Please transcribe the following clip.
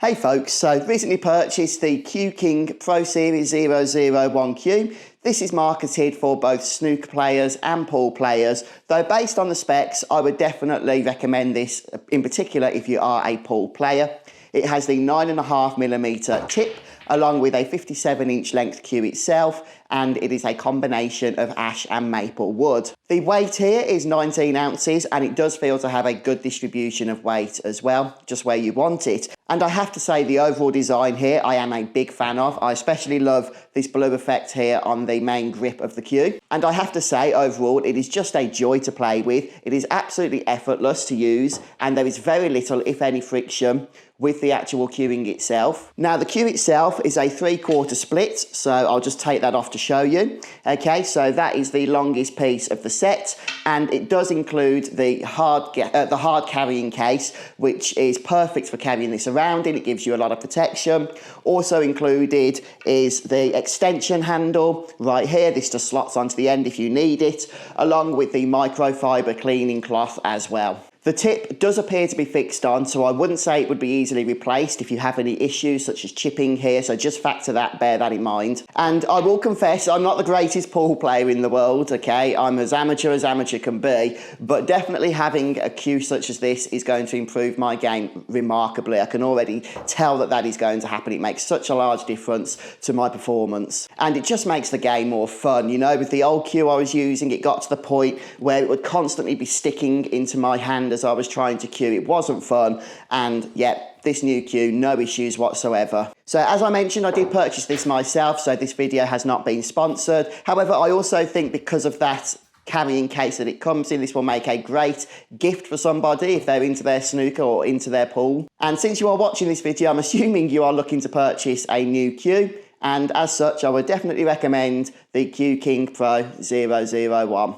Hey folks, so recently purchased the Q King Pro Series 001Q. This is marketed for both snooker players and pool players, though based on the specs, I would definitely recommend this in particular if you are a pool player. It has the 9.5mm tip, along with a 57-inch length cue itself, and it is a combination of ash and maple wood. The weight here is 19 ounces, and it does feel to have a good distribution of weight as well, just where you want it. And I have to say the overall design here I am a big fan of. I especially love this blue effect here on the main grip of the cue. And I have to say overall it is just a joy to play with. It is absolutely effortless to use, and there is very little, if any, friction with the actual cueing itself. Now the cue itself is a 3/4 split, so I'll just take that off to show you. Okay, so that is the longest piece of the set, and it does include the hard carrying case, which is perfect for carrying this around in. It gives you a lot of protection. Also included is the extension handle right here. This just slots onto the end if you need it, along with the microfiber cleaning cloth as well. The tip does appear to be fixed on, so I wouldn't say it would be easily replaced if you have any issues such as chipping here, so just factor that, bear that in mind. And I will confess, I'm not the greatest pool player in the world, okay? I'm as amateur can be, but definitely having a cue such as this is going to improve my game remarkably. I can already tell that that is going to happen. It makes such a large difference to my performance, and it just makes the game more fun. You know, with the old cue I was using, it got to the point where it would constantly be sticking into my hand as I was trying to cue. It wasn't fun, and yet this new cue, no issues whatsoever. So as I mentioned, I did purchase this myself, so this video has not been sponsored. However, I also think because of that carrying case that it comes in, this will make a great gift for somebody if they're into their snooker or into their pool. And since you are watching this video, I'm assuming you are looking to purchase a new cue, and as such I would definitely recommend the Q King Pro 001.